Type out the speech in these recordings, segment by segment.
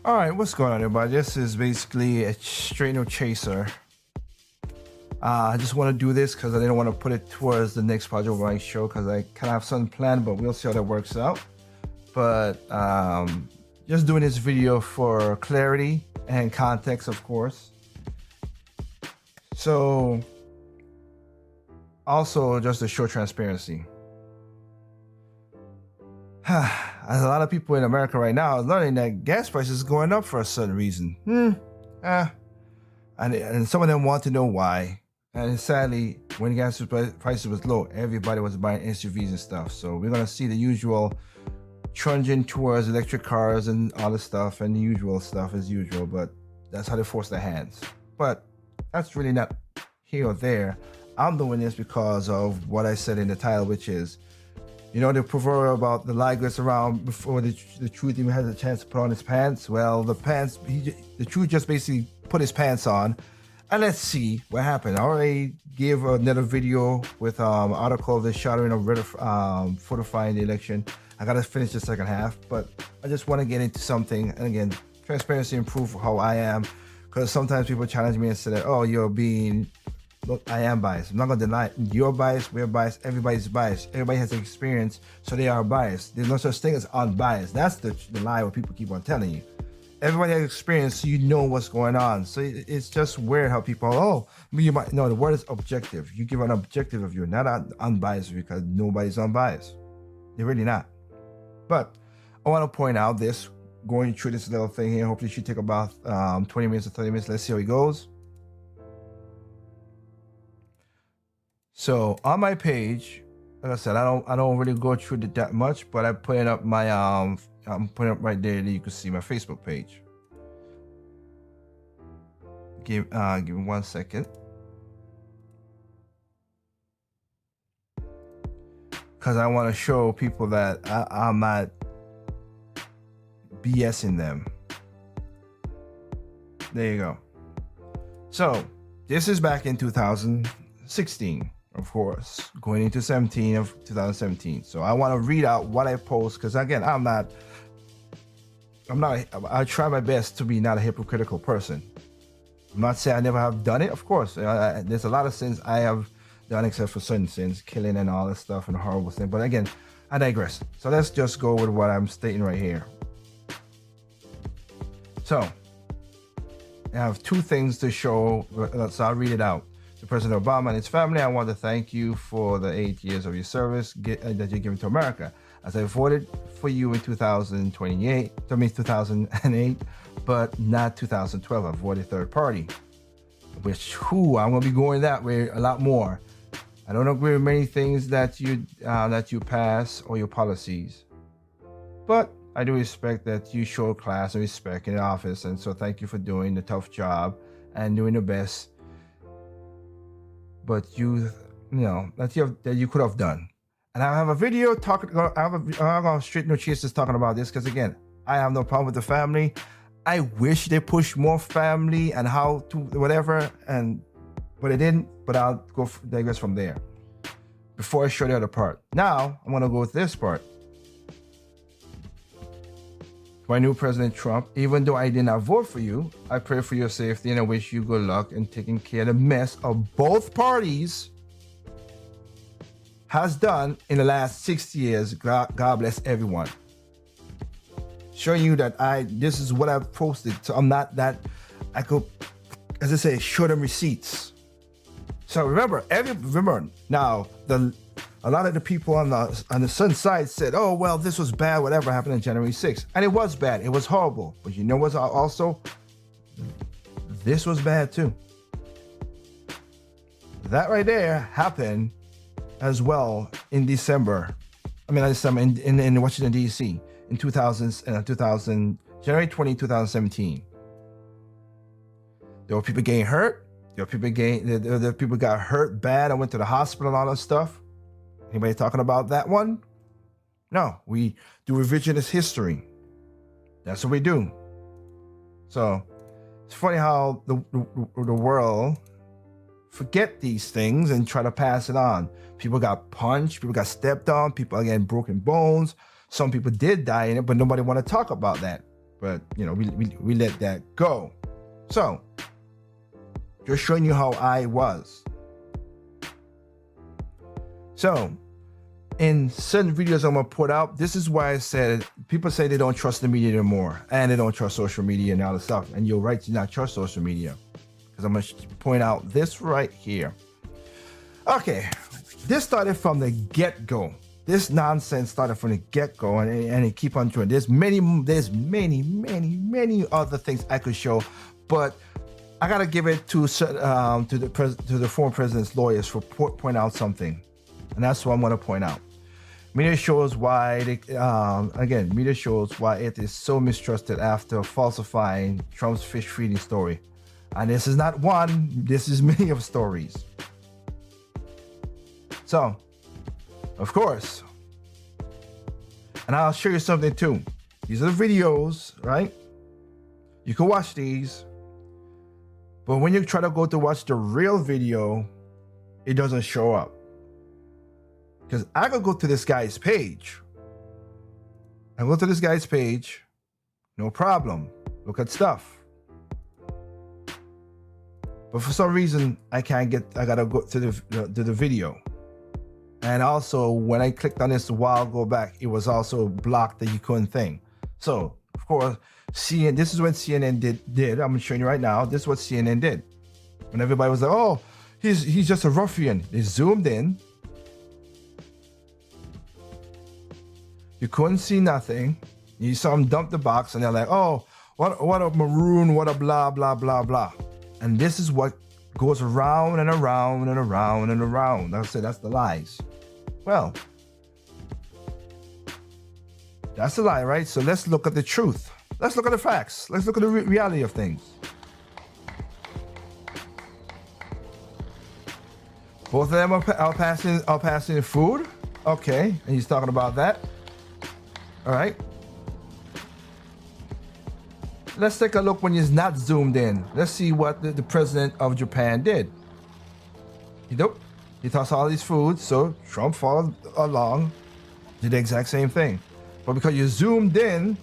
All right, what's going on, everybody? This is basically a straight no chaser. I just want to do this because I didn't want to put it towards the next project where I show because I kind of have something planned, but we'll see how that works out. But just doing this video for clarity and context, of course. So also just to show transparency. As a lot of people in America right now are learning that gas prices is going up for a certain reason. And some of them want to know why. And sadly, when gas prices was low, everybody was buying SUVs and stuff. So we're gonna see the usual trudging towards electric cars and all the stuff and the usual stuff as usual, but that's how they force their hands. But that's really not here or there. I'm doing this because of what I said in the title, which is, you know, the proverb about the lie gets around before the truth even has a chance to put on his pants. Well, the truth just basically put his pants on, and let's see what happened. I already gave another video with article of the shattering of fortifying the election. I gotta finish the second half, but I just want to get into something. And again, transparency and proof of how I am, because sometimes people challenge me and say that, oh, you're being. Look, I am biased. I'm not gonna deny it. You're biased, we're biased, everybody's biased. Everybody has an experience, so they are biased. There's no such thing as unbiased. That's the lie what people keep on telling you. Everybody has experience, so you know what's going on. So it's just weird how people, you might, no, the word is objective. You give an objective of you, not an unbiased, because nobody's unbiased. They're really not. But I want to point out this, going through this little thing here, hopefully it should take about 20 minutes or 30 minutes. Let's see how it goes. So on my page, like I said, I don't really go through it that much, but I put it up my I'm putting it up right there that you can see my Facebook page. Give me 1 second. Because I want to show people that I'm not BSing them. There you go. So this is back in 2016. Of course, going into 2017. So I want to read out what I post, because again, I try my best to be not a hypocritical person. I'm not saying I never have done it. Of course, there's a lot of sins I have done, except for certain sins, killing and all this stuff and horrible things. But again, I digress. So let's just go with what I'm stating right here. So I have two things to show. So I'll read it out. To President Obama and his family, I want to thank you for the 8 years of your service that you're giving to America. As I voted for you in 2008, but not 2012. I voted third party, which I'm going to be going that way a lot more. I don't agree with many things that you pass or your policies, but I do respect that you show class and respect in the office, and so thank you for doing the tough job and doing the best. But you could have done. And I have a video talking. I'm going straight no chases talking about this, because again, I have no problem with the family. I wish they pushed more family and how to whatever, but they didn't. But I'll digress from there. Before I show the other part, now I'm gonna go with this part. My new President Trump, even though I did not vote for you, I pray for your safety and I wish you good luck in taking care of the mess of both parties has done in the last 6 years. God bless everyone. Showing you that this is what I've posted. So I'm not that, I could, as I say, show them receipts. So remember now, a lot of the people on the Sun side said, oh, well, this was bad, whatever happened on January 6th. And it was bad. It was horrible. But you know what's also? This was bad too. That right there happened as well in December. In Washington, D.C. in January 20, 2017. There were people getting hurt. There were people got hurt bad. I went to the hospital and all that stuff. Anybody talking about that one? No, we do revisionist history. That's what we do. So it's funny how the world forget these things and try to pass it on. People got punched, people got stepped on, people again broken bones. Some people did die in it, but nobody want to talk about that. but we let that go. So just showing you how I was. So in certain videos I'm gonna put out, this is why I said people say they don't trust the media anymore and they don't trust social media and all this stuff. And you're right to not trust social media, because I'm gonna point out this right here. Okay, this started from the get-go. This nonsense started from the get-go, and it keep on doing. There's many other things I could show, but I gotta give it to the former president's lawyers for point out something, and that's what I'm gonna point out. Media shows why media shows why it is so mistrusted after falsifying Trump's fish feeding story, and this is not one. This is many of stories. So, of course, and I'll show you something too. These are the videos, right? You can watch these, but when you try to go to watch the real video, it doesn't show up. Because I could go to this guy's page. I go to this guy's page, no problem. Look at stuff. But for some reason, I gotta go to the video. And also, when I clicked on this a while ago back, it was also blocked that you couldn't thing. So, of course, this is what CNN did. I'm showing you right now. This is what CNN did. When everybody was like, oh, he's just a ruffian. They zoomed in. You couldn't see nothing. You saw them dump the box, and they're like, oh, what a maroon, what a blah, blah, blah, blah. And this is what goes around and around and around and around. Like I said, that's the lies. Well, that's a lie, right? So let's look at the truth. Let's look at the facts. Let's look at the reality of things. Both of them are passing food. Okay, and he's talking about that. All right. Let's take a look when he's not zoomed in. Let's see what the president of Japan did. He tossed all these foods, so Trump followed along, did the exact same thing. But because you zoomed in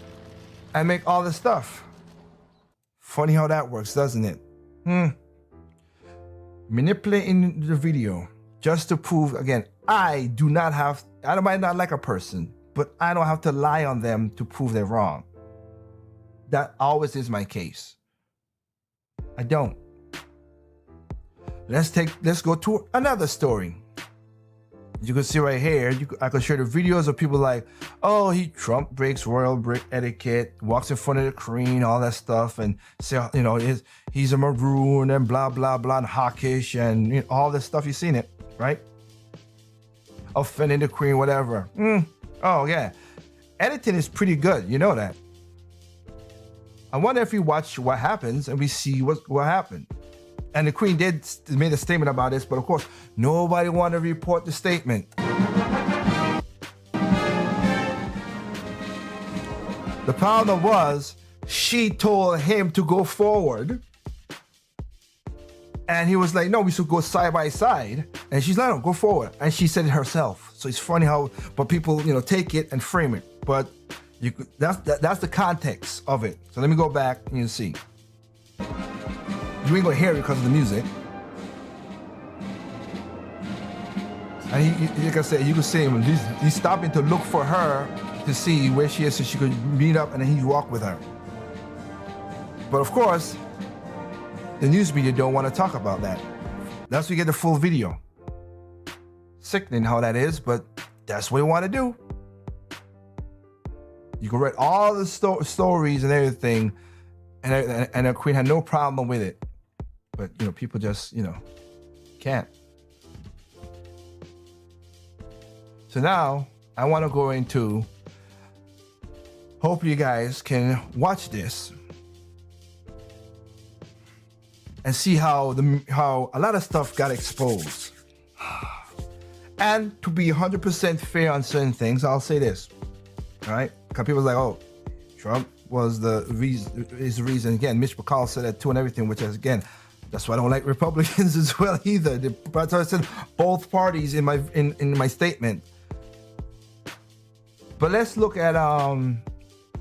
and make all this stuff. Funny how that works, doesn't it? Manipulating the video just to prove, again, I might not like a person, but I don't have to lie on them to prove they're wrong. That always is my case. I don't. Let's go to another story. You can see right here, I can show the videos of people like, oh, Trump breaks royal etiquette, walks in front of the queen, all that stuff, and say, he's a maroon and blah, blah, blah, and hawkish, and all this stuff. You've seen it, right? Offending the queen, whatever. Oh, yeah. Editing is pretty good. You know that. I wonder if we watch what happens and we see what happened. And the queen made a statement about this, but of course, nobody wanted to report the statement. The problem was, she told him to go forward. And he was like, no, we should go side by side. And she's like, no, go forward. And she said it herself. So it's funny how, but people, take it and frame it. But that's the context of it. So let me go back and you see. You ain't gonna hear it because of the music. And like I said, you can see him, he's stopping to look for her to see where she is so she could meet up, and then he walk with her. But of course, the news media don't want to talk about that. That's where you get the full video. Sickening how that is, but that's what we want to do. You can read all the stories and everything, and the queen had no problem with it. But, people just, can't. So now I want to go into, hope you guys can watch this and see how a lot of stuff got exposed. And to be 100% fair on certain things, I'll say this, all right? Because people are like, oh, Trump was the reason. Again, Mitch McConnell said that too and everything, which is, again, that's why I don't like Republicans as well either. But I said both parties in my statement. But let's look at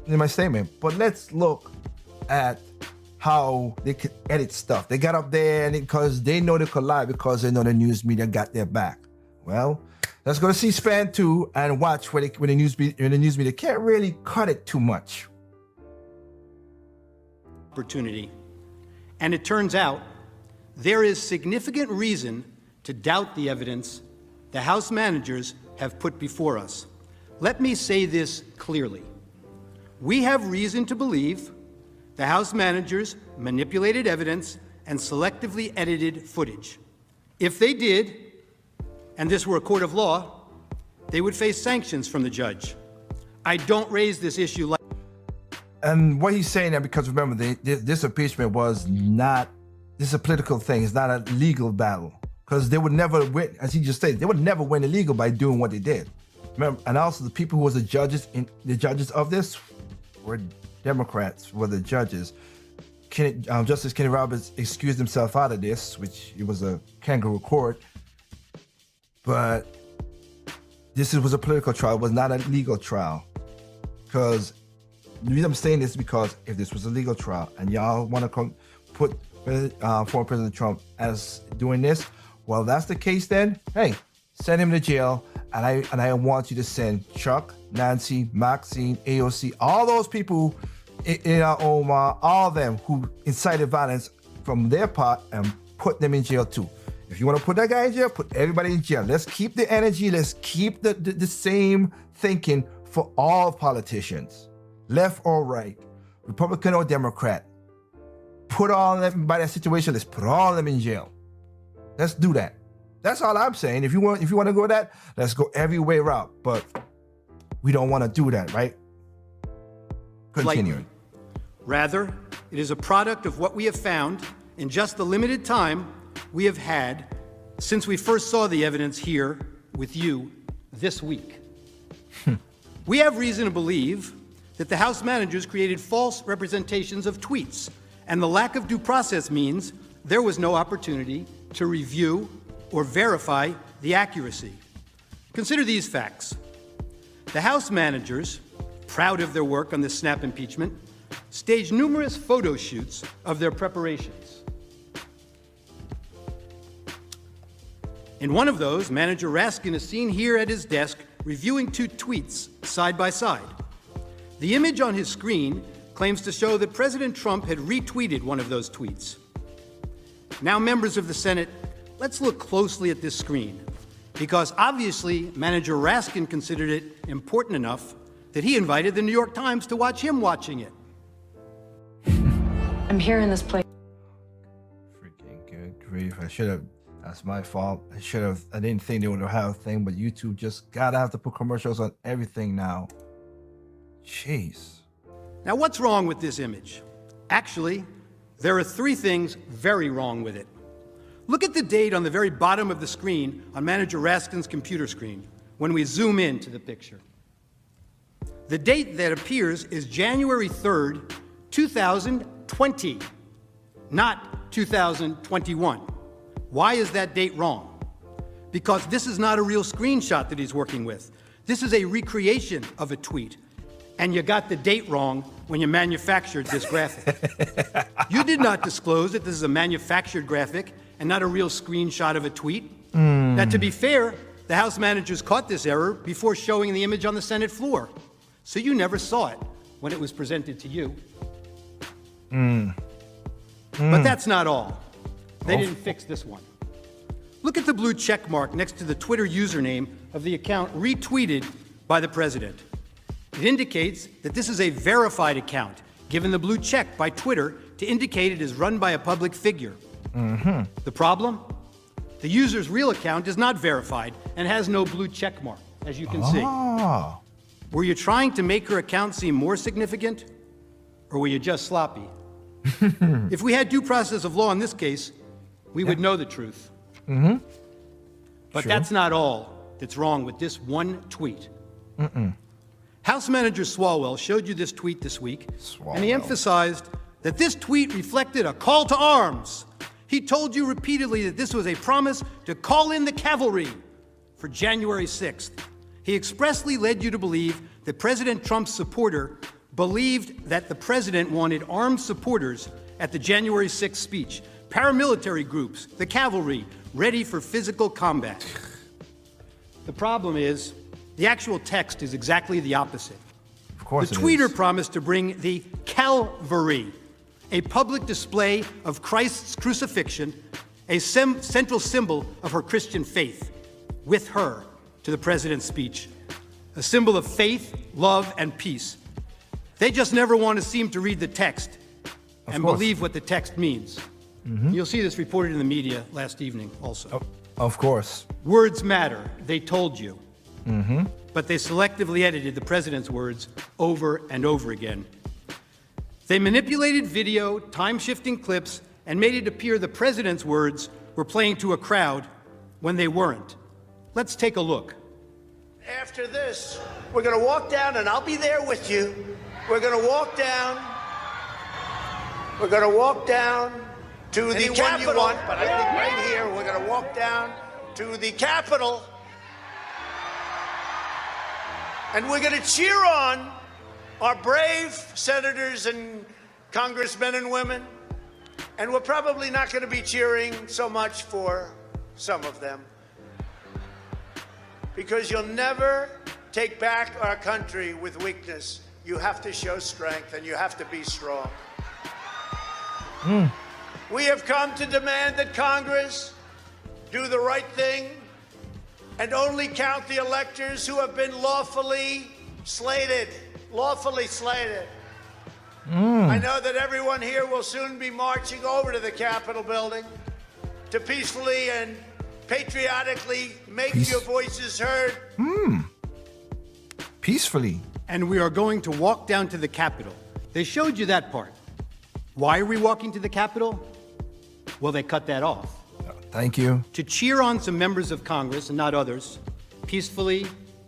in my statement. But let's look at how they could edit stuff. They got up there and because they know they could lie because they know the news media got their back. Well, let's go to C-SPAN 2 and watch where the news media can't really cut it too much. Opportunity. And it turns out there is significant reason to doubt the evidence the House managers have put before us. Let me say this clearly. We have reason to believe the House managers manipulated evidence and selectively edited footage. If they did, and this were a court of law, they would face sanctions from the judge. I don't raise this issue like... And what he's saying there, because remember, this impeachment was not, this is a political thing. It's not a legal battle. Because they would never win, as he just stated, they would never win illegal by doing what they did. Remember, and also the people who was the judges of this were Democrats, were the judges. Justice Kenny Roberts excused himself out of this, which it was a kangaroo court. But this was a political trial, it was not a legal trial. Because the reason I'm saying this is because if this was a legal trial and y'all want to put former President Trump as doing this, well, that's the case then, hey, send him to jail. And I want you to send Chuck, Nancy, Maxine, AOC, all those people in Omar, all of them who incited violence from their part and put them in jail too. If you want to put that guy in jail, put everybody in jail. Let's keep the energy. Let's keep the same thinking for all politicians, left or right, Republican or Democrat. Put all of them by that situation. Let's put all of them in jail. Let's do that. That's all I'm saying. If you want to go that, let's go every way route. But we don't want to do that, right? Continuing. Rather, it is a product of what we have found in just the limited time we have had since we first saw the evidence here with you this week. We have reason to believe that the House managers created false representations of tweets, and the lack of due process means there was no opportunity to review or verify the accuracy. Consider these facts. The House managers, proud of their work on this snap impeachment, staged numerous photo shoots of their preparations. In one of those, Manager Raskin is seen here at his desk reviewing two tweets side by side. The image on his screen claims to show that President Trump had retweeted one of those tweets. Now, members of the Senate, let's look closely at this screen, because obviously Manager Raskin considered it important enough that he invited the New York Times to watch him watching it. I'm here in this place. Freaking good grief. That's my fault. I didn't think they would have a thing, but YouTube just gotta have to put commercials on everything now. Jeez. Now, what's wrong with this image? Actually, there are three things very wrong with it. Look at the date on the very bottom of the screen on Manager Raskin's computer screen when we zoom into the picture. The date that appears is January 3rd, 2020, not 2021. Why is that date wrong? Because this is not a real screenshot that he's working with. This is a recreation of a tweet. And you got the date wrong when you manufactured this graphic. You did not disclose that this is a manufactured graphic and not a real screenshot of a tweet. Now, to be fair, the House managers caught this error before showing the image on the Senate floor. So you never saw it when it was presented to you. But that's not all. They didn't fix this one. Look at the blue check mark next to the Twitter username of the account retweeted by the president. It indicates that this is a verified account, given the blue check by Twitter to indicate it is run by a public figure. The problem? The user's real account is not verified and has no blue check mark, as you can see. Were you trying to make her account seem more significant, or were you just sloppy? If we had due process of law in this case, we would know the truth. But that's not all that's wrong with this one tweet. House Manager Swalwell showed you this tweet this week, and he emphasized that this tweet reflected a call to arms. He told you repeatedly that this was a promise to call in the cavalry for January 6th. He expressly led you to believe that President Trump's supporter believed that the president wanted armed supporters at the January 6th speech, paramilitary groups, the cavalry, ready for physical combat. The problem is, the actual text is exactly the opposite. Of course the it tweeter is. promised to bring the Calvary, a public display of Christ's crucifixion, a central symbol of her Christian faith, with her to the president's speech, a symbol of faith, love, and peace. They just never want to seem to read the text and believe what the text means. You'll see this reported in the media last evening also. Of course. Words matter, they told you. But they selectively edited the president's words over and over again. They manipulated video, time-shifting clips, and made it appear the president's words were playing to a crowd when they weren't. Let's take a look. After this, we're going to walk down, and I'll be there with you. We're going to walk down. We're going to walk down to the Capitol. But I think right here, we're going to walk down to the Capitol. And we're going to cheer on our brave senators and congressmen and women. And we're probably not going to be cheering so much for some of them. Because you'll never take back our country with weakness. You have to show strength, and you have to be strong. We have come to demand that Congress do the right thing and only count the electors who have been lawfully slated. Lawfully slated. I know that everyone here will soon be marching over to the Capitol building to peacefully and patriotically make your voices heard. Peacefully. And we are going to walk down to the Capitol. They showed you that part. Why are we walking to the Capitol? Well, they cut that off. Thank you. To cheer on some members of Congress and not others, peacefully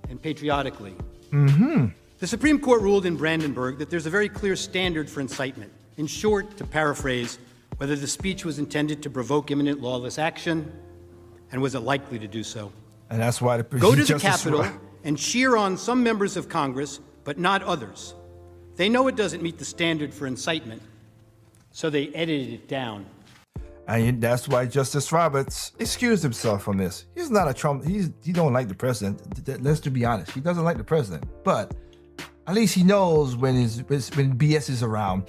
and patriotically. The Supreme Court ruled in Brandenburg that there's a very clear standard for incitement. In short, to paraphrase, whether the speech was intended to provoke imminent lawless action, and was it likely to do so. And that's why the Go to the Capitol and cheer on some members of Congress, but not others. They know it doesn't meet the standard for incitement, so they edited it down. And that's why Justice Roberts excused himself from this. He's not a Trump. He don't like the president. Let's be honest. He doesn't like the president. But at least he knows when BS is around.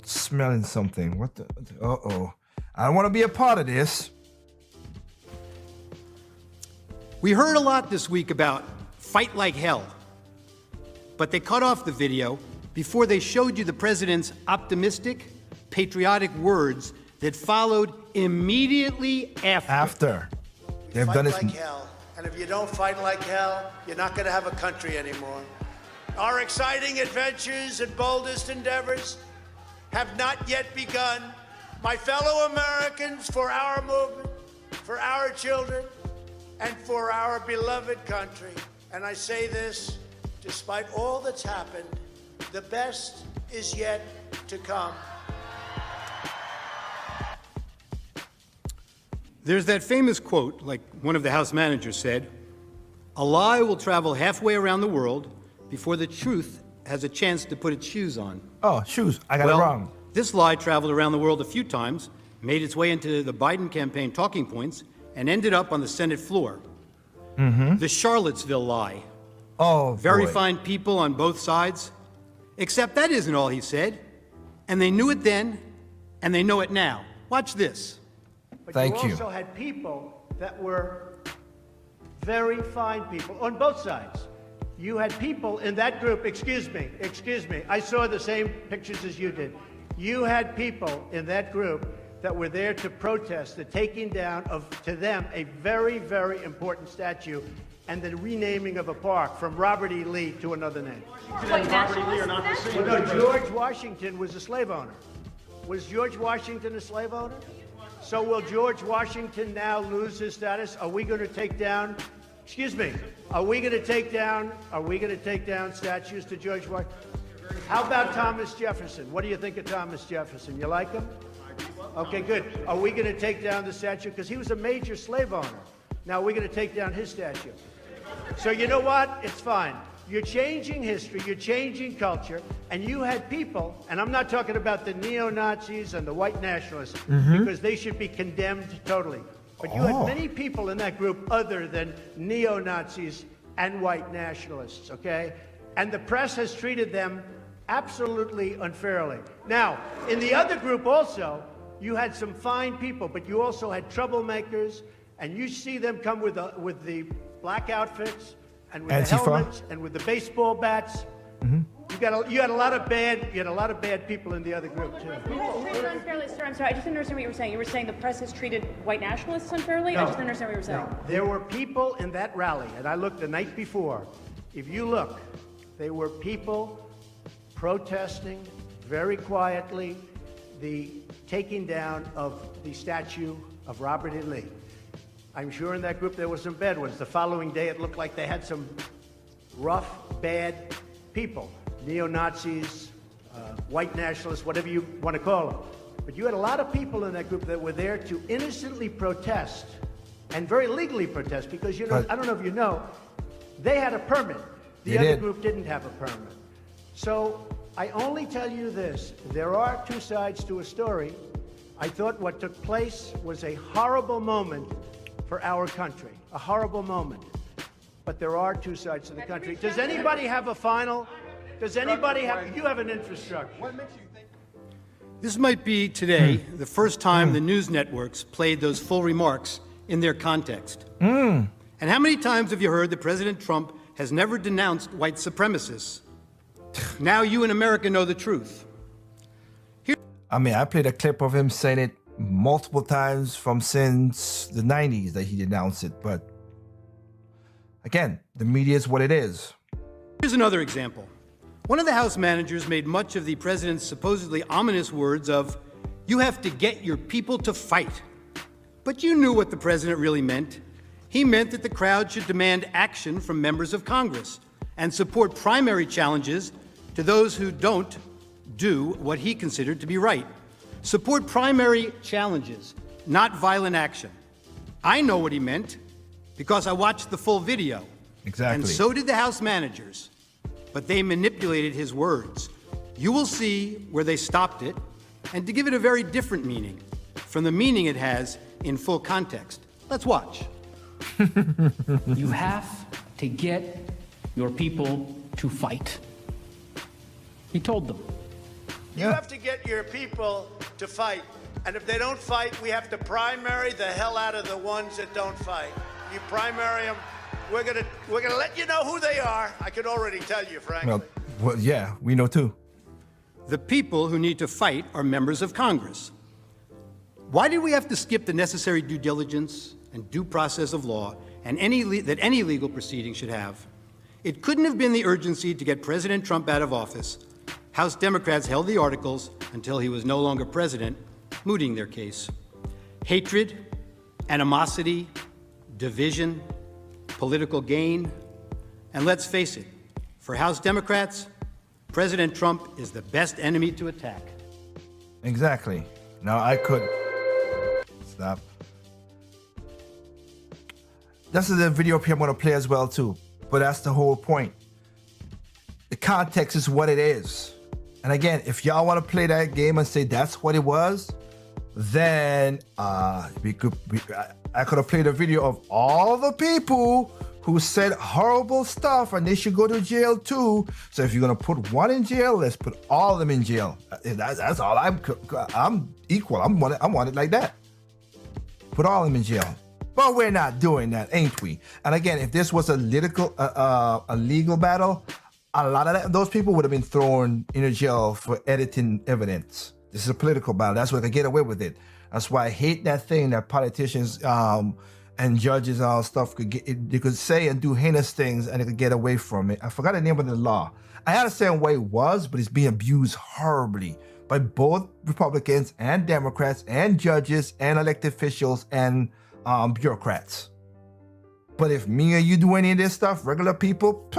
Smelling something. What the? Uh-oh. I don't want to be a part of this. We heard a lot this week about fight like hell. But they cut off the video before they showed you the president's optimistic, patriotic words that followed immediately after. They've done it. Fight like hell. And if you don't fight like hell, you're not going to have a country anymore. Our exciting adventures and boldest endeavors have not yet begun. My fellow Americans, for our movement, for our children, and for our beloved country. And I say this, despite all that's happened, the best is yet to come. There's that famous quote, like one of the House managers said, "A lie will travel halfway around the world before the truth has a chance to put its shoes on." Oh, shoes. I got it wrong. This lie traveled around the world a few times, made its way into the Biden campaign talking points, and ended up on the Senate floor. The Charlottesville lie. Oh, Very boy. fine people on both sides. Except that isn't all he said. And they knew it then, and they know it now. Watch this. But Thank you you. also had people that were very fine people on both sides. You had people in that group, excuse me, I saw the same pictures as you did. You had people in that group that were there to protest the taking down of, to them, a very, very important statue and the renaming of a park from Robert E. Lee to another name. Like nationalist Well, no, George Washington was a slave owner. Was George Washington a slave owner? So will George Washington now lose his status? Are we going to take down, excuse me, are we going to take down statues to George Washington? How about Thomas Jefferson? What do you think of Thomas Jefferson? You like him? Okay, good. Are we going to take down the statue? Because he was a major slave owner. Now we're going to take down his statue. So you know what? It's fine. You're changing history, you're changing culture, and you had people, and I'm not talking about the neo-Nazis and the white nationalists, because they should be condemned totally. But you had many people in that group other than neo-Nazis and white nationalists, okay? And the press has treated them absolutely unfairly. Now, in the other group also, you had some fine people, but you also had troublemakers, and you see them come with the black outfits and with the Antifa. helmets and with the baseball bats. You had a lot of bad people in the other group too. Treated unfairly, sir. I'm sorry. I just didn't understand what you were saying. You were saying the press has treated white nationalists unfairly? I just didn't understand what you were saying. No, there were people in that rally, and I looked the night before. If you look, there were people protesting very quietly the taking down of the statue of Robert E. Lee. I'm sure in that group there were some bad ones. The following day it looked like they had some rough, bad people, neo-Nazis, white nationalists, whatever you want to call them. But you had a lot of people in that group that were there to innocently protest, and very legally protest, because, you know, I don't know if you know, they had a permit. The other group didn't have a permit. So I only tell you this, there are two sides to a story. I thought what took place was a horrible moment for our country, a horrible moment. But there are two sides to the country. Does anybody have a final? Does anybody have, you have an infrastructure. What makes you think? This might be today the first time the news networks played those full remarks in their context. And how many times have you heard that President Trump has never denounced white supremacists? Now you in America know the truth. I mean, I played a clip of him saying it multiple times from since the 90s that he denounced it. But again, the media is what it is. Here's another example. One of the House managers made much of the president's supposedly ominous words of, "You have to get your people to fight." But you knew what the president really meant. He meant that the crowd should demand action from members of Congress and support primary challenges to those who don't do what he considered to be right. Support primary challenges, not violent action. I know what he meant because I watched the full video. Exactly. And so did the House managers, but they manipulated his words. You will see where they stopped it, and to give it a very different meaning from the meaning it has in full context. Let's watch. You have to get your people to fight. He told them. You have to get your people to fight. And if they don't fight, we have to primary the hell out of the ones that don't fight. You primary them, we're gonna let you know who they are. I could already tell you, frankly. Well, yeah, we know too. The people who need to fight are members of Congress. Why did we have to skip the necessary due diligence and due process of law and any legal proceeding should have? It couldn't have been the urgency to get President Trump out of office. House Democrats held the articles until he was no longer president, mooting their case. Hatred, animosity, division, political gain, and let's face it, for House Democrats, President Trump is the best enemy to attack. Exactly. Now I could stop. This is a video I'm going to play as well too, but that's the whole point. The context is what it is. And again, if y'all want to play that game and say that's what it was, then I could have played a video of all the people who said horrible stuff and they should go to jail too. So if you're gonna put one in jail, let's put all of them in jail. That's all. I'm equal. I'm want it like that. Put all of them in jail. But we're not doing that, ain't we? And again, if this was a legal battle, a lot of those people would have been thrown in a jail for editing evidence. This is a political battle. That's why they get away with it. That's why I hate that thing that politicians and judges and all stuff they could say and do heinous things and they could get away from it. I forgot the name of the law. I understand why it was, but it's being abused horribly by both Republicans and Democrats and judges and elected officials and bureaucrats. But if me or you do any of this stuff, regular people,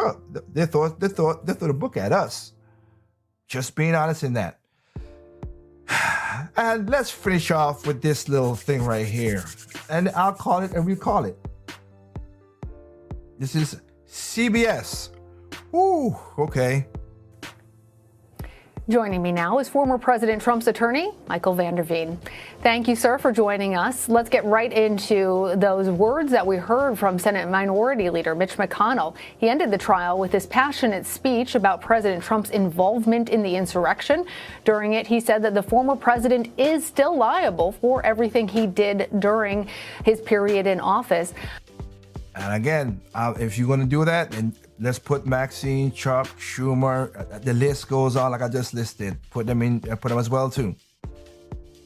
they throw the book at us. Just being honest in that. And let's finish off with this little thing right here. And I'll call it and we call it. This is CBS Ooh, okay. Joining me now is former President Trump's attorney, Michael van der Veen. Thank you, sir, for joining us. Let's get right into those words that we heard from Senate Minority Leader Mitch McConnell. He ended the trial with his passionate speech about President Trump's involvement in the insurrection. During it, he said that the former president is still liable for everything he did during his period in office. And again, if you're going to do that, then let's put Maxine, Chuck, Schumer, the list goes on like I just listed. Put them as well too.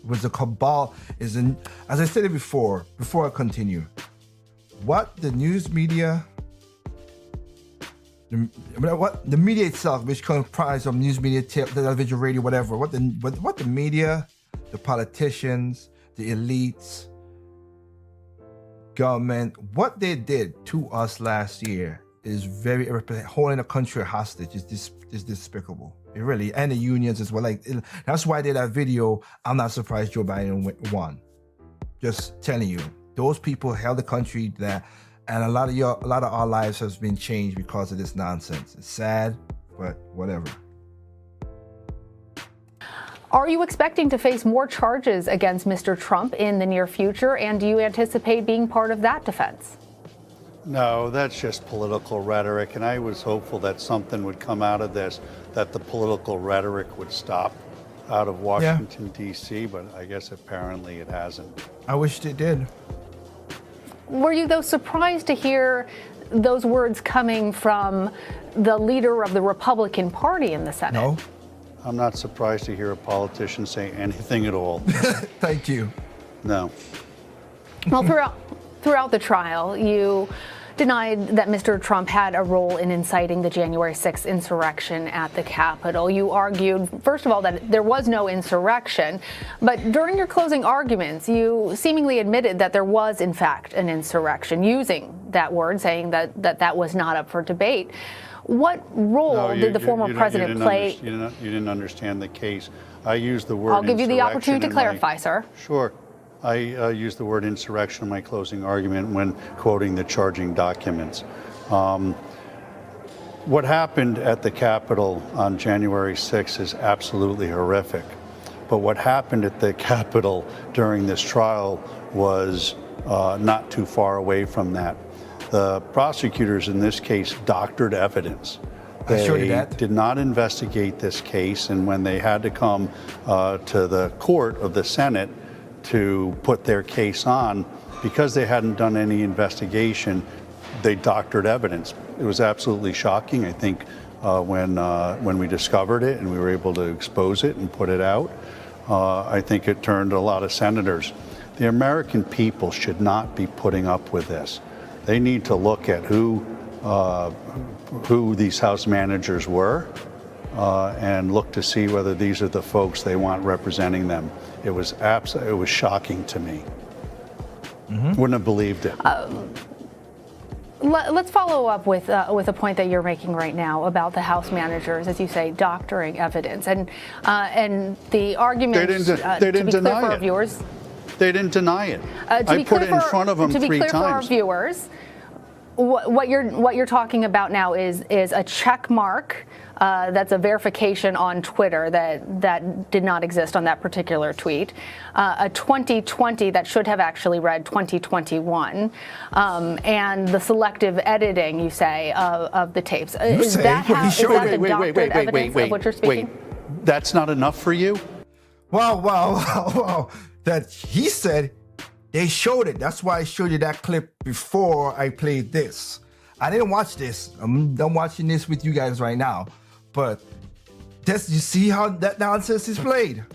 With the cabal is in, as I said it before I continue, what the news media, what the media itself, which comprised of news media, television, radio, whatever, what the media, the politicians, the elites, government, what they did to us last year is very holding the country hostage is despicable. It really, and the unions as well. That's why I did that video. I'm not surprised Joe Biden won. Just telling you, those people held the country there, and a lot of our lives has been changed because of this nonsense. It's sad, but whatever. Are you expecting to face more charges against Mr. Trump in the near future, and do you anticipate being part of that defense? No, that's just political rhetoric, and I was hopeful that something would come out of this, that the political rhetoric would stop out of Washington, D.C., but I guess apparently it hasn't. I wished it did. Were you, though, surprised to hear those words coming from the leader of the Republican Party in the Senate? No. I'm not surprised to hear a politician say anything at all. Thank you. No. Well, throughout the trial, you denied that Mr. Trump had a role in inciting the January 6th insurrection at the Capitol. You argued, first of all, that there was no insurrection, but during your closing arguments, you seemingly admitted that there was, in fact, an insurrection, using that word, saying that was not up for debate. What role did the former president play? You didn't understand the case. I used the word I'll give you the insurrection opportunity to clarify, sir. Sure. I used the word insurrection in my closing argument when quoting the charging documents. What happened at the Capitol on January 6th is absolutely horrific. But what happened at the Capitol during this trial was not too far away from that. The prosecutors in this case doctored evidence. They did not investigate this case, and when they had to come to the court of the Senate to put their case on, because they hadn't done any investigation, they doctored evidence. It was absolutely shocking, I think, when we discovered it and we were able to expose it and put it out. I think it turned a lot of senators. The American people should not be putting up with this. They need to look at who these House managers were and look to see whether these are the folks they want representing them. It was shocking to me. Wouldn't have believed it. Let's follow up with a point that you're making right now about the House managers, as you say, doctoring evidence, and the argument. They didn't deny for it. Our viewers, they didn't deny it. I put it in front of them 3 times. To be clear for our viewers, what you're talking about now is a check mark. That's a verification on Twitter that did not exist on that particular tweet. A 2020 that should have actually read 2021, and the selective editing, you say, of the tapes. Is that the doctored evidence of what you're speaking? Wait, that's not enough for you? Wow. That he said they showed it. That's why I showed you that clip before I played this. I didn't watch this. I'm watching this with you guys right now. But you see how that nonsense is played.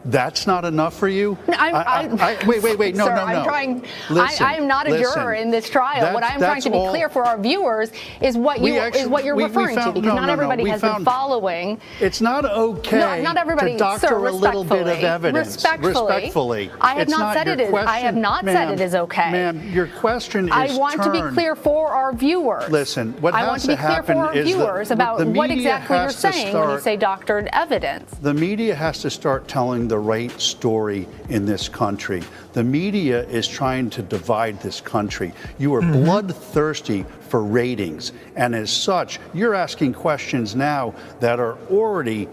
That's not enough for you? Wait. No, sir, no. I'm trying. I am not a juror in this trial. What I'm trying to be clear for our viewers is what you're referring to, because not everybody has been following. It's not okay. Not everybody, to doctor sir, a little bit of evidence. Respectfully. I have not said it is. I have not said it is okay. Ma'am, your question is I want to be clear for our viewers. Listen, what has to happen is I want to be clear for our viewers about what exactly you're saying when you say doctored evidence. The media has to start telling the right story in this country. The media is trying to divide this country. You are bloodthirsty for ratings, and as such, you're asking questions now that are already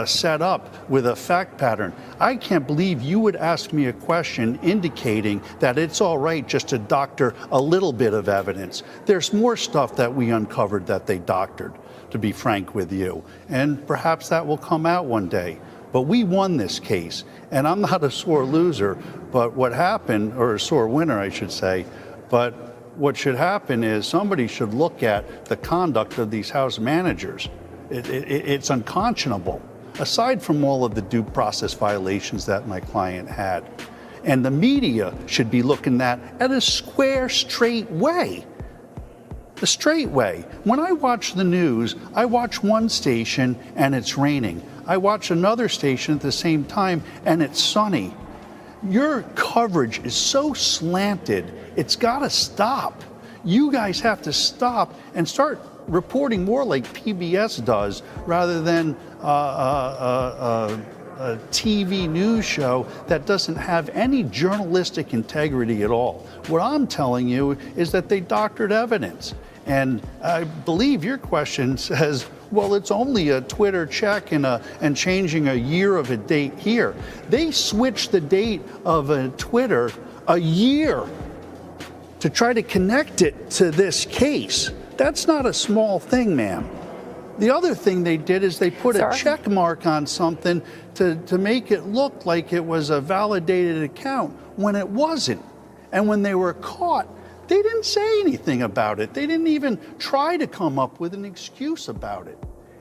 set up with a fact pattern. I can't believe you would ask me a question indicating that it's all right just to doctor a little bit of evidence. There's more stuff that we uncovered that they doctored, to be frank with you, and perhaps that will come out one day. But we won this case, and I'm not a sore loser, but what happened, or a sore winner, I should say, but what should happen is somebody should look at the conduct of these House managers. It's unconscionable, aside from all of the due process violations that my client had. And the media should be looking at a square, straight way. The straight way. When I watch the news, I watch one station and it's raining. I watch another station at the same time and it's sunny. Your coverage is so slanted, it's got to stop. You guys have to stop and start reporting more like PBS does rather than a TV news show that doesn't have any journalistic integrity at all. What I'm telling you is that they doctored evidence. And I believe your question says, well, it's only a Twitter check and changing a year of a date here. They switched the date of a Twitter a year to try to connect it to this case. That's not a small thing, ma'am. The other thing they did is they put a check mark on something to make it look like it was a validated account when it wasn't. And when they were caught, they didn't say anything about it. They didn't even try to come up with an excuse about it.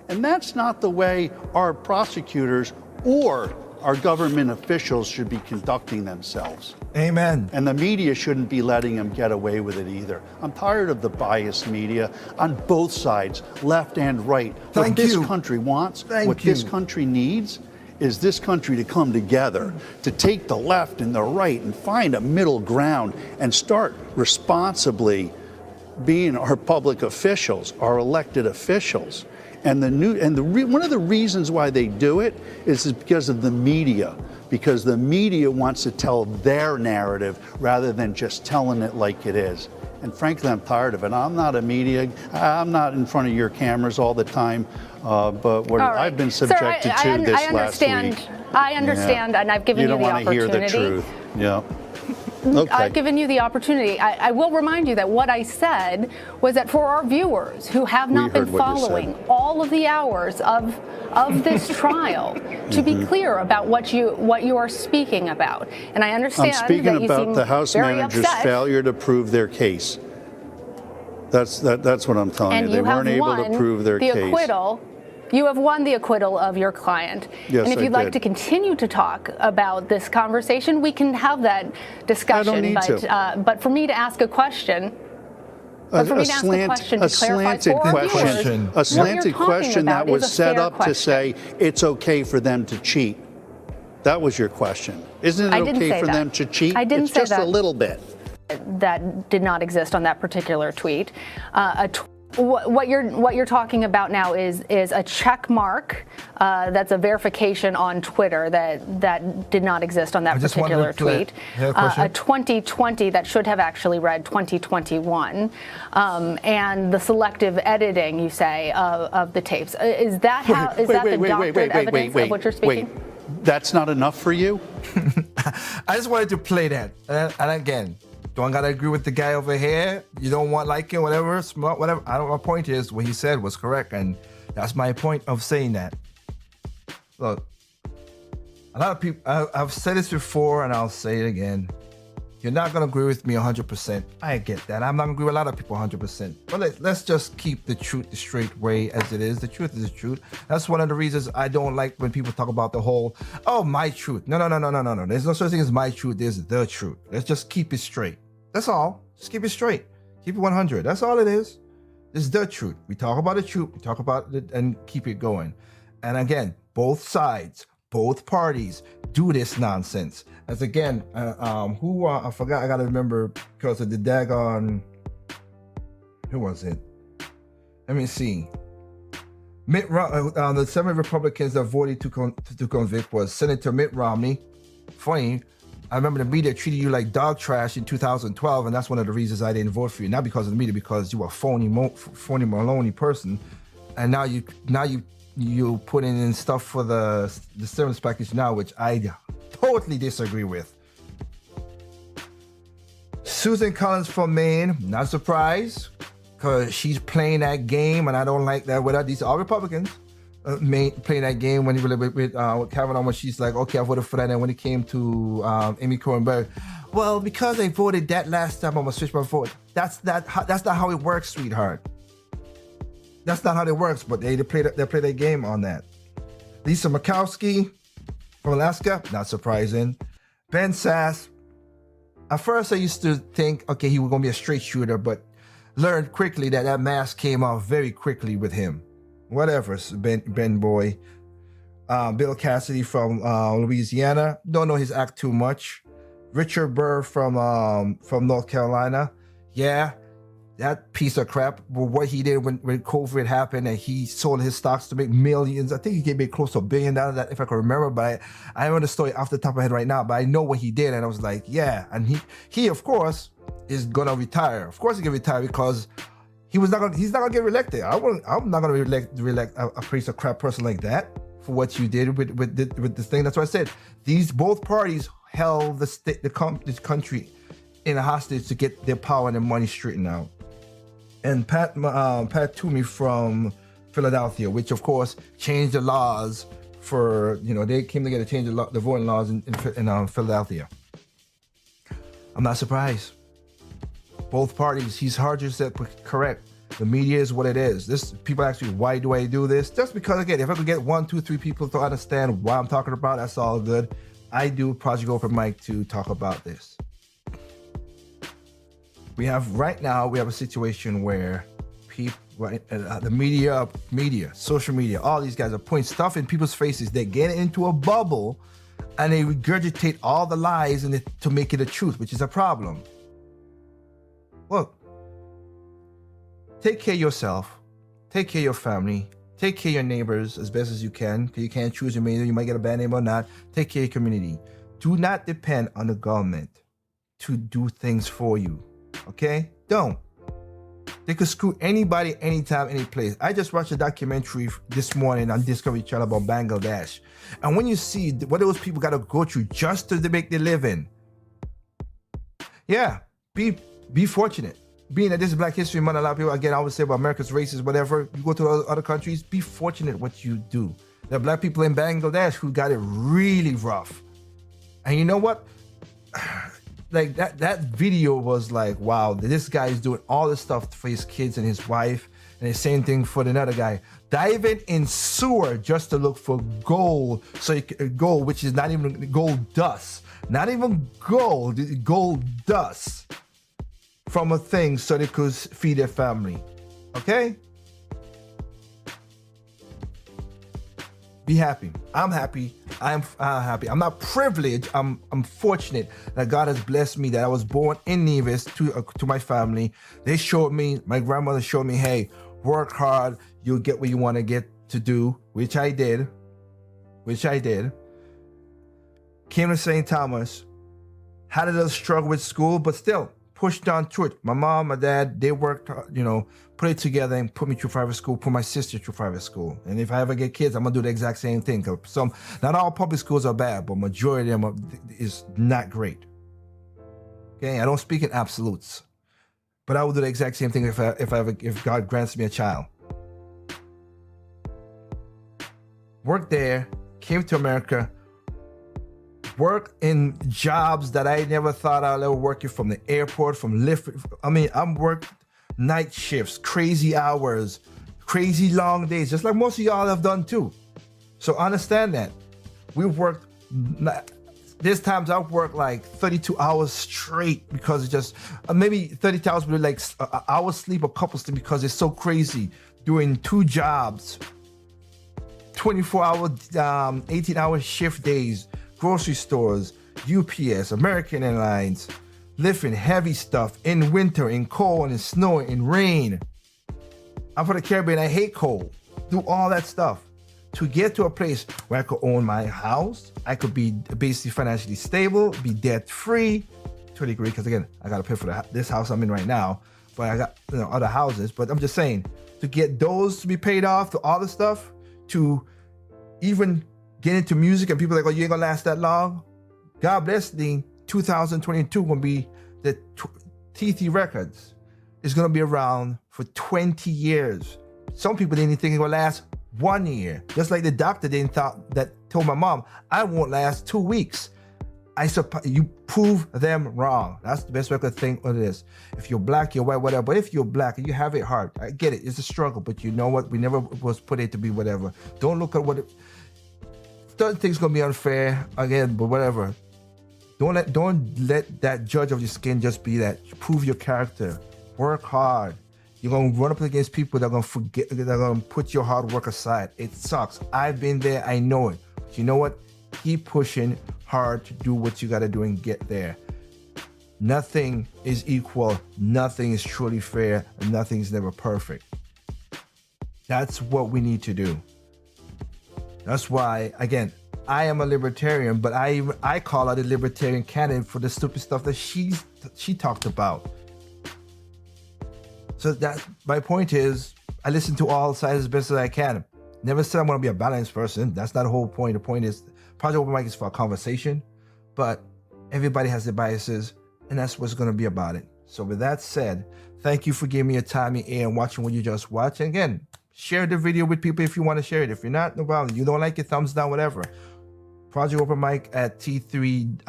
And that's not the way our prosecutors or our government officials should be conducting themselves. Amen. And the media shouldn't be letting them get away with it either. I'm tired of the biased media on both sides, left and right. What this country wants, what this country needs, is this country to come together, to take the left and the right and find a middle ground and start responsibly being our public officials, our elected officials. And one of the reasons why they do it is because of the media, because the media wants to tell their narrative rather than just telling it like it is. And frankly, I'm tired of it. I'm not a media. I'm not in front of your cameras all the time. But what I've been subjected to this last week. I understand, and I've given you the opportunity. You don't want to hear the truth. Yeah. Okay. I've given you the opportunity. I will remind you that what I said was that for our viewers who have not been following all of the hours of this trial, to be clear about what you are speaking about. And I understand I'm speaking that you about seem the House very manager's upset. failure to prove their case. That's what I'm telling you. They weren't able to prove their case. You have won the acquittal of your client. Yes, and if you'd like to continue to talk about this conversation, we can have that discussion. I don't need to. But for me to ask a question, to clarify for our viewers, a slanted question that was set up to say it's okay for them to cheat. That was your question. Isn't it okay for them to cheat? I didn't say that. It's just a little bit. That did not exist on that particular tweet. What you're talking about now is a check mark that's a verification on Twitter that did not exist on that particular tweet. A 2020 that should have actually read 2021, and the selective editing, you say, of the tapes. Is that how? Is that the doctored evidence of what you're speaking? Wait, that's not enough for you? I just wanted to play that, and again. Don't gotta agree with the guy over here. You don't want like it, whatever, smart, whatever. My point is what he said was correct, and that's my point of saying that. Look, a lot of people. I've said this before, and I'll say it again. You're not gonna agree with me 100%. I get that. I'm not gonna agree with a lot of people 100%. But let's just keep the truth the straight way as it is. The truth is the truth. That's one of the reasons I don't like when people talk about the whole, oh, my truth. No. There's no such thing as my truth. There's the truth. Let's just keep it straight. That's all. Just keep it straight. Keep it 100. That's all it is. It's the truth. We talk about the truth. We talk about it and keep it going. And again, both sides, both parties do this nonsense. As again, I forgot. I gotta remember because of the daggone. Who was it? Let me see. The 7 Republicans that voted to convict was Senator Mitt Romney. Funny, I remember the media treated you like dog trash in 2012, and that's one of the reasons I didn't vote for you. Not because of the media, because you were a phony Maloney person, and now you putting in stuff for the stimulus package now, which I totally disagree with. Susan Collins from Maine, not surprised, because she's playing that game, and I don't like that with her. These are all Republicans playing that game when with Kavanaugh, when she's like, okay, I voted for that. And when it came to Amy Coney, well, because I voted that last time, I'm gonna switch my vote. That's not how it works, sweetheart. That's not how it works. But they play their game on that. Lisa Murkowski from Alaska, not surprising. Ben Sass. At first, I used to think, okay, he was gonna be a straight shooter, but learned quickly that mask came off very quickly with him. Whatever, Ben Boy. Bill Cassidy from Louisiana. Don't know his act too much. Richard Burr from North Carolina. Yeah, that piece of crap. But what he did when COVID happened and he sold his stocks to make millions. I think he made close to $1 billion, that if I can remember. But I don't know the story off the top of my head right now. But I know what he did, and I was like, yeah. And he of course is gonna retire. Of course, he's gonna retire because he's not gonna get reelected. I'm not gonna reelect a piece of crap person like that for what you did with this thing. That's what I said. Both parties held this country in a hostage to get their power and their money straightened out. And Pat Toomey from Philadelphia, which of course changed the laws for, they came together to change the voting laws in Philadelphia. I'm not surprised. Both parties, he's hard to set correct. The media is what it is. People ask me, why do I do this? Just because, again, if I could get 1, 2, 3 people to understand what I'm talking about, that's all good. I do Project Open Mic to talk about this. Right now we have a situation where people, the media, social media, all these guys are putting stuff in people's faces. They get into a bubble and they regurgitate all the lies to make it a truth, which is a problem. Look, take care of yourself, take care of your family, take care of your neighbors as best as you can, because you can't choose your neighbor. You might get a bad neighbor or not. Take care of your community. Do not depend on the government to do things for you, okay? Don't. They could screw anybody, anytime, any place. I just watched a documentary this morning on Discovery Channel about Bangladesh. And when you see what those people got to go through just to make their living, yeah, be fortunate. Being that this is Black History Month, a lot of people, again, I always say about America's racist, whatever. You go to other countries, be fortunate what you do. There are Black people in Bangladesh who got it really rough. And you know what? Like that video was like, wow, this guy is doing all this stuff for his kids and his wife. And the same thing for another guy. Diving in sewer just to look for gold. Gold, which is not even gold dust. Not even gold dust. From a thing so they could feed their family. Okay? Be happy. I'm happy. I'm happy. I'm not privileged. I'm fortunate that God has blessed me, that I was born in Nevis to my family. They showed me, my grandmother showed me, hey, work hard, you'll get what you want to get to do, which I did. Came to St. Thomas, had a little struggle with school, but still pushed on through it. My mom, my dad, they worked, put it together and put me through private school, put my sister through private school. And if I ever get kids, I'm gonna do the exact same thing. Not all public schools are bad, but majority of them is not great. Okay, I don't speak in absolutes, but I will do the exact same thing if God grants me a child. Worked there, came to America, work in jobs that I never thought I'd ever work in, from the airport, from Lyft. I'm worked night shifts, crazy hours, crazy long days, just like most of y'all have done too. So understand that. We've worked, there's times I've worked like 32 hours straight because it's just, maybe 30 hours, but like an hour sleep, a couple sleep, because it's so crazy doing 2 jobs, 24-hour, 18-hour shift days, grocery stores, UPS, American Airlines, lifting heavy stuff in winter, in cold, in snow, in rain. I'm from the Caribbean, I hate cold. do all that stuff to get to a place where I could own my house. I could be basically financially stable, be debt free to a degree. Because again, I got to pay for this house I'm in right now, but I got other houses. But I'm just saying, to get those to be paid off, to all the stuff, to even get into music, and people are like, oh, you ain't gonna last that long. God bless the 2022 gonna be the TT Records is gonna be around for 20 years. Some people didn't even think it would last 1 year. Just like the doctor didn't thought that told my mom, I won't last 2 weeks. You prove them wrong. That's the best way I could think of this. If you're black, you're white, whatever. But if you're black and you have it hard, I get it. It's a struggle, but you know what? We never was put it to be whatever. Don't look at what certain things gonna be unfair again, but whatever. Don't let that judge of your skin just be that. Prove your character. Work hard. You're gonna run up against people that are gonna put your hard work aside. It sucks. I've been there, I know it. But you know what? Keep pushing hard to do what you gotta do and get there. Nothing is equal, nothing is truly fair, and nothing is never perfect. That's what we need to do. That's why, again, I am a libertarian, but I call her the libertarian candidate for the stupid stuff that she talked about. So that my point is, I listen to all sides as best as I can. Never said I'm going to be a balanced person. That's not the whole point. The point is, Project Open Mic is for a conversation, but everybody has their biases, and that's what's going to be about it. So with that said, thank you for giving me a time in and watching what you just watched. And again, share the video with people if you want to share it. If you're not, no problem. You don't like it, thumbs down, whatever. Project Open Mic at T3,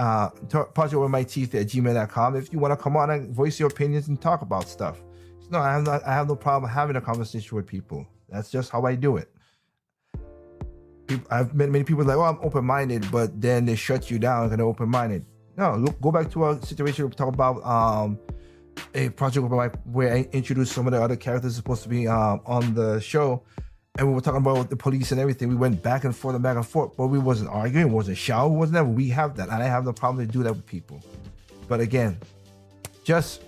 Project Open Mic T3 at gmail.com. If you want to come on and voice your opinions and talk about stuff. No, I have no problem having a conversation with people. That's just how I do it. I've met many people like, oh, I'm open-minded, but then they shut you down and they're open-minded. No, look, go back to a situation we talk about a Project Open Mic where I introduced some of the other characters supposed to be on the show, and we were talking about the police and everything. We went back and forth, but we wasn't arguing, wasn't shouting, wasn't ever. We have that, and I have no problem to do that with people. But again, just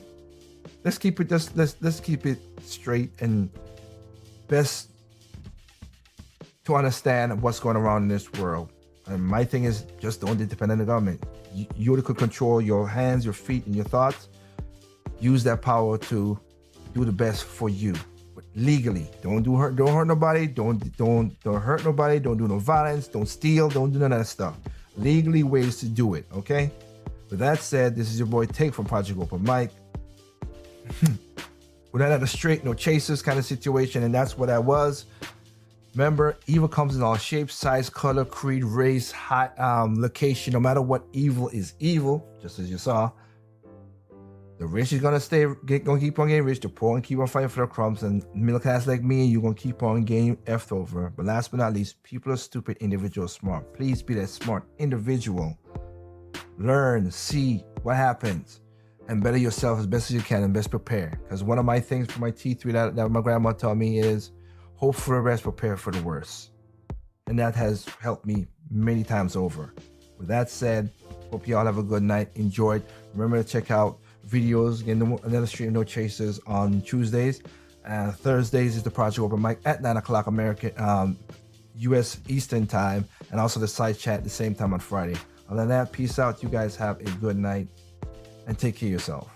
let's keep it straight and best to understand what's going around in this world. And my thing is, just don't depend on the government. You could control your hands, your feet, and your thoughts. Use that power to do the best for you, but legally. Don't hurt nobody. Don't hurt nobody. Don't do no violence. Don't steal. Don't do none of that stuff. Legally, ways to do it. Okay. With that said, this is your boy Take from Project Open Mic. We're not at a straight, no chasers kind of situation, and that's what I was. Remember, evil comes in all shapes, size, color, creed, race, location. No matter what, evil is evil, just as you saw. The rich is gonna keep on getting rich. The poor and keep on fighting for their crumbs. And middle class like me, you're gonna keep on getting effed over. But last but not least, people are stupid, individuals smart. Please be that smart individual. Learn, see what happens, and better yourself as best as you can and best prepare. Because one of my things for my T3 that my grandma taught me is, hope for the best, prepare for the worst. And that has helped me many times over. With that said, hope you all have a good night. Enjoy it. Remember to check out videos, again, another stream, No Chasers, on Tuesdays. Thursdays is the Project Open Mic at 9 o'clock American, U.S. Eastern Time. And also the side chat at the same time on Friday. Other than that, peace out. You guys have a good night. And take care of yourself.